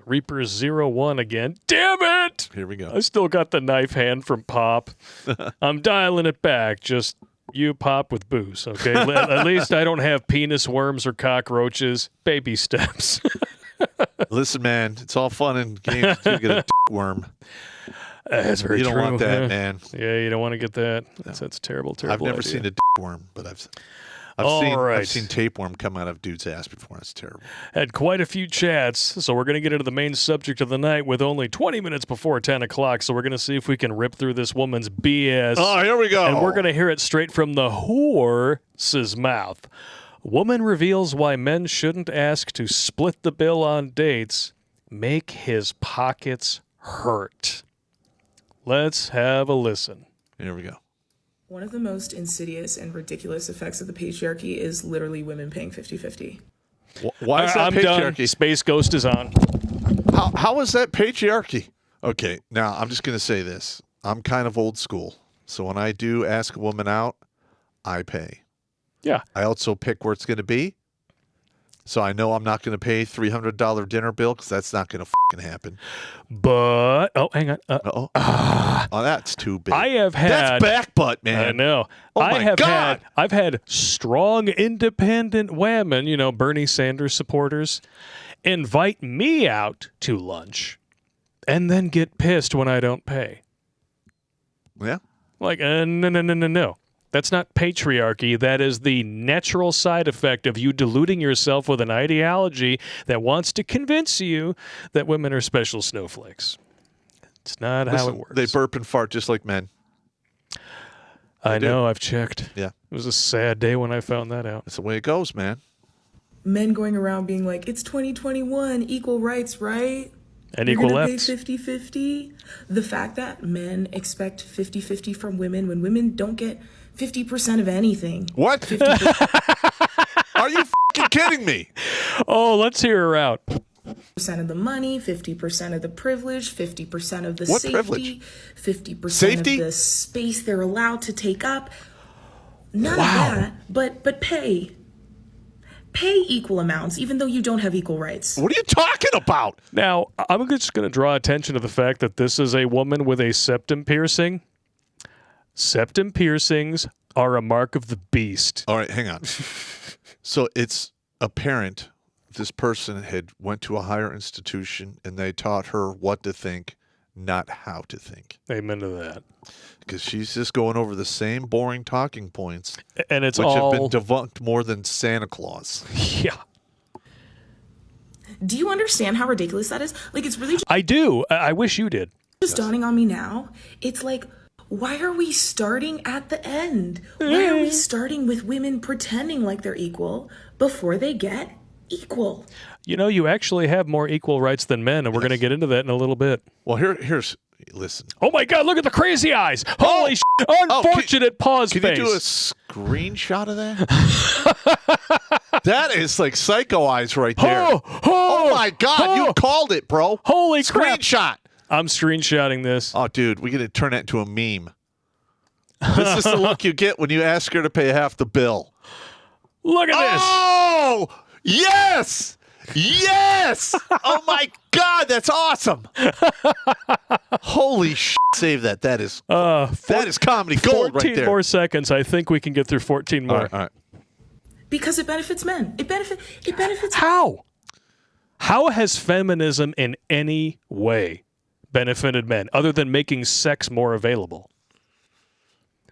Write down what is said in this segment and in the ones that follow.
Reaper01 again. Damn it! Here we go. I still got the knife hand from Pop. I'm dialing it back. Just you, Pop, with booze, okay? At least I don't have penis worms or cockroaches. Baby steps. Listen, man, it's all fun and games until you get a dick worm. That's very true. You don't want that, man. Yeah, you don't want to get that. That's terrible, terrible I've never idea. seen a dick worm, but I've seen tapeworm come out of dude's ass before. It's terrible. Had quite a few chats, so we're going to get into the main subject of the night with only 20 minutes before 10 o'clock, so we're going to see if we can rip through this woman's BS. Oh, here we go. And we're going to hear it straight from the horse's mouth. Woman reveals why men shouldn't ask to split the bill on dates. Make his pockets hurt. Let's have a listen. Here we go. One of the most insidious and ridiculous effects of the patriarchy is literally women paying 50-50. Why is that I'm patriarchy? done. Space Ghost is on. How is that patriarchy? Okay, now I'm just going to say this. I'm kind of old school. So when I do ask a woman out, I pay. Yeah. I also pick where it's going to be. So I know I'm not going to pay $300 dinner bill because that's not going to fucking happen. But, oh, hang on. Oh, that's too big. I have had... That's back butt, man. I know. Oh, my God. I've had strong, independent women, Bernie Sanders supporters, invite me out to lunch and then get pissed when I don't pay. Yeah. Like, no. That's not patriarchy. That is the natural side effect of you deluding yourself with an ideology that wants to convince you that women are special snowflakes. It's not how it works. They burp and fart just like men. I know. I've checked. Yeah. It was a sad day when I found that out. That's the way it goes, man. Men going around being like, it's 2021, equal rights, right? And You're equal gonna left. pay 50-50. The fact that men expect 50-50 from women when women don't get 50% of anything. What? 50%. Are you fucking kidding me? Oh, let's hear her out. 50% of the money, 50% of the privilege, 50% of the What safety, privilege? 50% Safety? of the space they're allowed to take up. None of that, but pay. Pay equal amounts, even though you don't have equal rights. What are you talking about? Now, I'm just going to draw attention to the fact that this is a woman with a septum piercing. Septum piercings are a mark of the beast. All right, hang on. So it's apparent this person had went to a higher institution and they taught her what to think, not how to think. Amen to that. Because she's just going over the same boring talking points, And it's which all... have been debunked more than Santa Claus. Yeah. Do you understand how ridiculous that is? Like, it's really I do. I wish you did. just dawning on me now. It's like, why are we starting at the end? Why are we starting with women pretending like they're equal before they get equal? You actually have more equal rights than men, and we're going to get into that in a little bit. Well, here's listen. Oh, my God, look at the crazy eyes. Holy shit. Unfortunate pause Can face. you do a screenshot of that? That is like psycho eyes right there. Oh my God, you called it, bro. Holy crap. Screenshot. I'm screenshotting this. Oh, dude, we got to turn that into a meme. This is the look you get when you ask her to pay half the bill. Look at this. Oh, yes. Yes. Oh, my God, that's awesome. Holy shit, save that. That is comedy gold right 14 there. more seconds. I think we can get through 14 more. All right. Because it benefits men. It benefits How? How has feminism in any way benefited men other than making sex more available?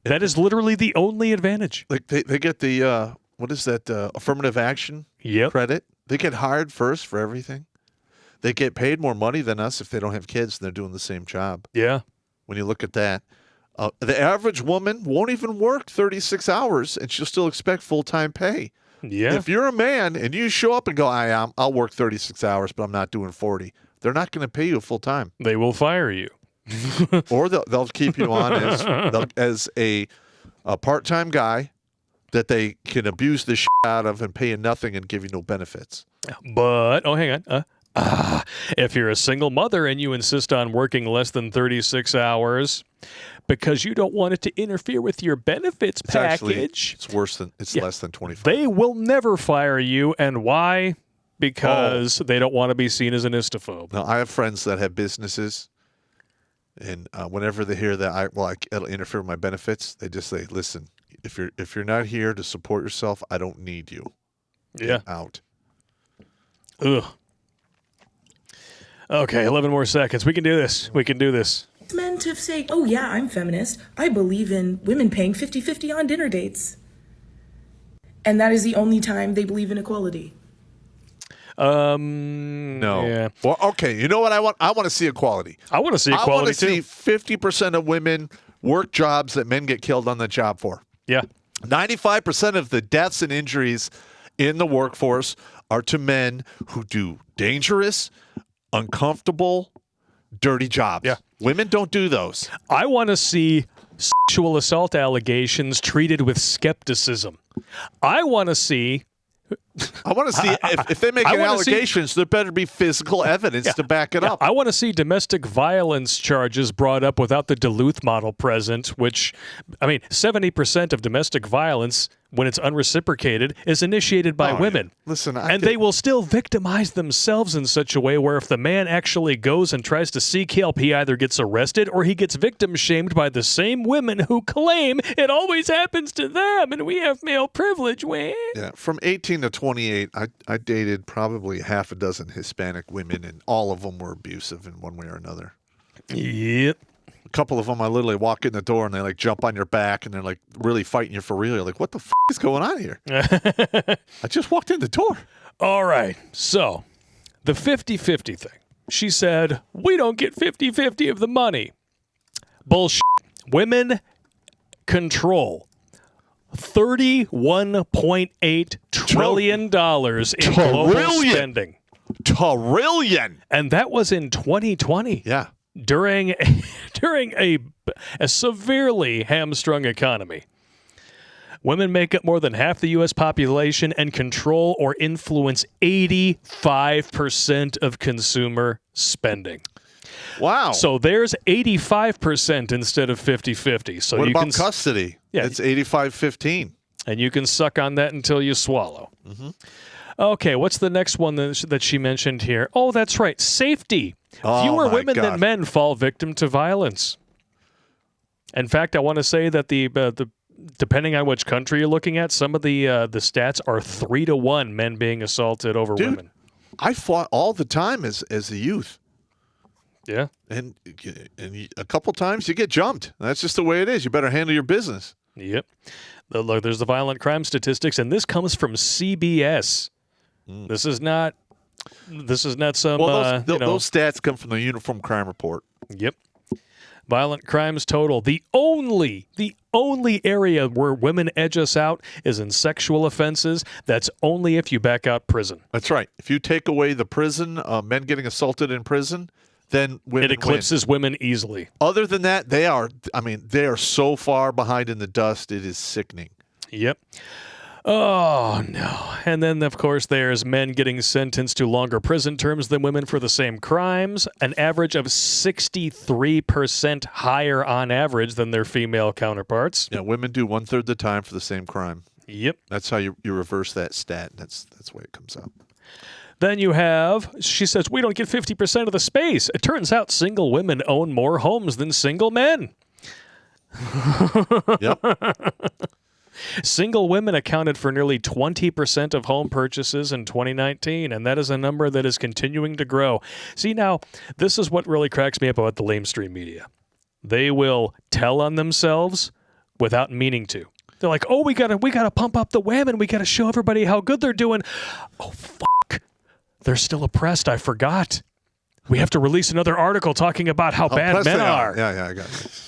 That is literally the only advantage. Like they get the, what is that, affirmative action credit. They get hired first for everything. They get paid more money than us if they don't have kids and they're doing the same job. Yeah. When you look at that. The average woman won't even work 36 hours and she'll still expect full-time pay. Yeah. If you're a man and you show up and go, I'll work 36 hours, but I'm not doing 40, they're not going to pay you full-time. They will fire you. Or they'll keep you on as a part-time guy that they can abuse the shit out of and pay you nothing and give you no benefits. But, hang on. If you're a single mother and you insist on working less than 36 hours because you don't want it to interfere with your benefits package. It's worse than, it's less than 25. They will never fire you. And why? because they don't want to be seen as an istophobe. Now, I have friends that have businesses, and whenever they hear that it'll interfere with my benefits, they just say, "Listen, if you're not here to support yourself, I don't need you. Yeah, Get out." Ugh. Okay, 11 more seconds. We can do this. We can do this. Men to say, oh yeah, I'm feminist. I believe in women paying 50-50 on dinner dates. And that is the only time they believe in equality. No. Yeah. Well, okay. You know what I want? I want to see equality. I want to see equality, I want to too. see 50% of women work jobs that men get killed on the job for. Yeah. 95% of the deaths and injuries in the workforce are to men who do dangerous, uncomfortable, dirty jobs. Yeah. Women don't do those. I want to see sexual assault allegations treated with skepticism. I want to see if they make allegations, there better be physical evidence to back it up. I want to see domestic violence charges brought up without the Duluth model present, which, 70% of domestic violence, when it's unreciprocated, is initiated by women. Listen, they will still victimize themselves in such a way where if the man actually goes and tries to seek help, he either gets arrested or he gets victim shamed by the same women who claim it always happens to them and we have male privilege. Yeah, from 18 to 28, I dated probably half a dozen Hispanic women, and all of them were abusive in one way or another. Yep. A couple of them, I literally walk in the door and they like jump on your back and they're like really fighting you for real. You're like, what the is going on here? I just walked in the door. All right. So the 50-50 thing. She said, we don't get 50-50 of the money. Bullshit. Women control $31.8 trillion in global spending. Trillion. And that was in 2020. Yeah. During a severely hamstrung economy. Women make up more than half the U.S. population and control or influence 85% of consumer spending. Wow. So there's 85% instead of 50-50. So what you about can custody? Yeah. It's 85-15. And you can suck on that until you swallow. Mm-hmm. Okay, what's the next one that she mentioned here? Oh, that's right. Safety. Oh, Fewer my women God. than men fall victim to violence. In fact, I want to say that the depending on which country you're looking at, some of the stats are 3-1 men being assaulted over women. I fought all the time as a youth. Yeah. And a couple times you get jumped. That's just the way it is. You better handle your business. Yep. Look, there's the violent crime statistics, and this comes from CBS. This is not some. Well, those stats come from the Uniform Crime Report. Yep. Violent crimes total. The only area where women edge us out is in sexual offenses. That's only if you back out prison. That's right. If you take away the prison, men getting assaulted in prison, then women it eclipses women easily. Other than that, they are so far behind in the dust. It is sickening. Yep. Oh, no. And then, of course, there's men getting sentenced to longer prison terms than women for the same crimes, an average of 63% higher on average than their female counterparts. Yeah, women do 1/3 the time for the same crime. Yep. That's how you reverse that stat. That's the way it comes out. Then you have, she says, we don't get 50% of the space. It turns out single women own more homes than single men. Yep. Single women accounted for nearly 20% of home purchases in 2019, and that is a number that is continuing to grow. See, now, this is what really cracks me up about the lamestream media. They will tell on themselves without meaning to. They're like, oh, we gotta pump up the women. We gotta show everybody how good they're doing. Oh, fuck. They're still oppressed. I forgot. We have to release another article talking about how bad men are. Yeah, I got it.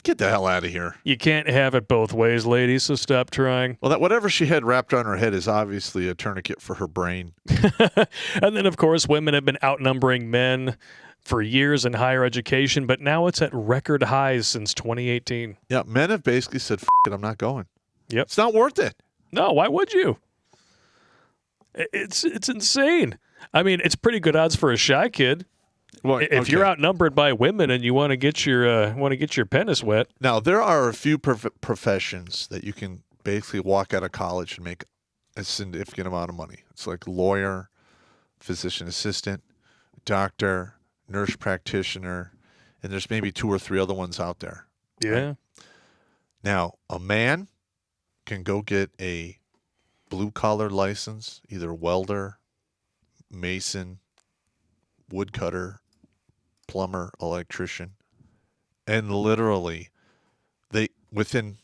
Get the hell out of here. You can't have it both ways, ladies, so stop trying. Well, whatever she had wrapped on her head is obviously a tourniquet for her brain. And then, of course, women have been outnumbering men for years in higher education, but now it's at record highs since 2018. Yeah, men have basically said, F it, I'm not going. Yep. It's not worth it. No, why would you? It's insane. I mean, it's pretty good odds for a shy kid. Well, if you're outnumbered by women and you want to get your penis wet. Now, there are a few professions that you can basically walk out of college and make a significant amount of money. It's like lawyer, physician assistant, doctor, nurse practitioner, and there's maybe 2 or 3 other ones out there. Yeah. Right? Now, a man can go get a blue-collar license, either welder, mason, woodcutter, plumber, electrician, and literally, within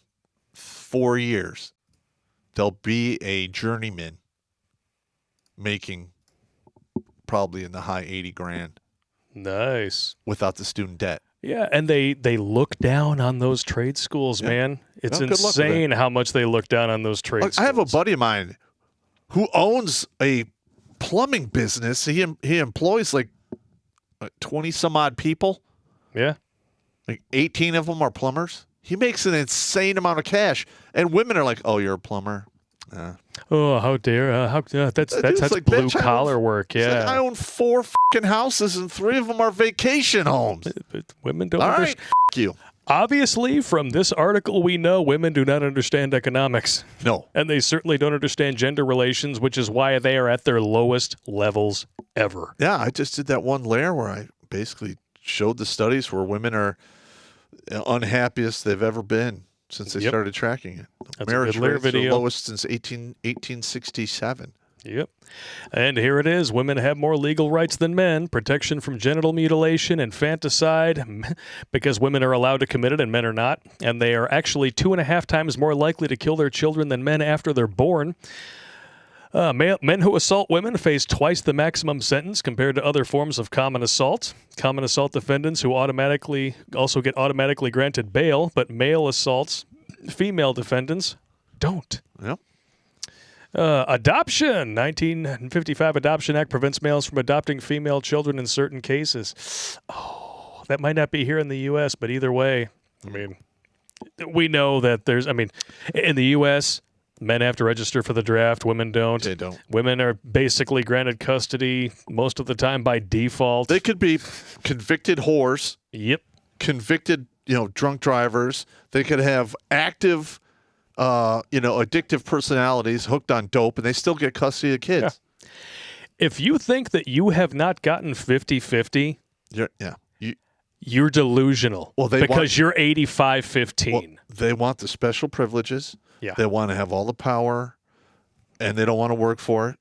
4 years, they'll be a journeyman making probably in the high 80 grand Nice. without the student debt. Yeah, and they look down on those trade schools, Yeah. man. It's Well, good luck with it. insane how much they look down on those trade schools. I have a buddy of mine who owns a plumbing business. He employs like 20 some odd people. Yeah. Like 18 of them are plumbers. He makes an insane amount of cash, and women are like, "Oh, you're a plumber." Oh, how dare! That's like, blue bitch, collar work. It's Yeah. like, I own 4 fucking houses, and 3 of them are vacation homes. But women don't All understand. right, f*** you. Obviously, from this article, we know women do not understand economics. No. And they certainly don't understand gender relations, which is why they are at their lowest levels ever. Yeah, I just did that one layer where I basically showed the studies where women are unhappiest they've ever been since they Yep. started tracking it. That's a Marriage good layer rates are video. lowest since 1867. Yep. And here it is. Women have more legal rights than men. Protection from genital mutilation, infanticide, because women are allowed to commit it and men are not. And they are actually 2.5 times more likely to kill their children than men after they're born. Men who assault women face twice the maximum sentence compared to other forms of common assault. Common assault defendants who also get automatically granted bail, but male assaults, female defendants don't. Yep. Adoption. 1955 Adoption Act prevents males from adopting female children in certain cases. Oh, that might not be here in the U.S., but either way, I mean, we know that in the U.S., men have to register for the draft. Women don't. They don't. Women are basically granted custody most of the time by default. They could be convicted whores, Yep. convicted, drunk drivers. They could have active, addictive personalities hooked on dope, and they still get custody of kids. Yeah. If you think that you have not gotten 50-50, you're delusional. Well, because you're 85-15. Well, they want the special privileges. Yeah. They want to have all the power, and they don't want to work for it.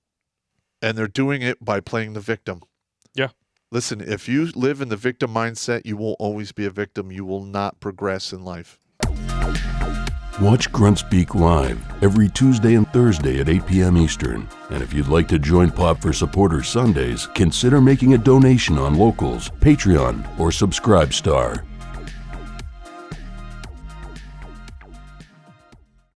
And they're doing it by playing the victim. Yeah. Listen, if you live in the victim mindset, you will always be a victim. You will not progress in life. Watch Grunt Speak live every Tuesday and Thursday at 8 p.m. Eastern. And if you'd like to join Pop for Supporters Sundays, consider making a donation on Locals, Patreon, or Subscribe Star.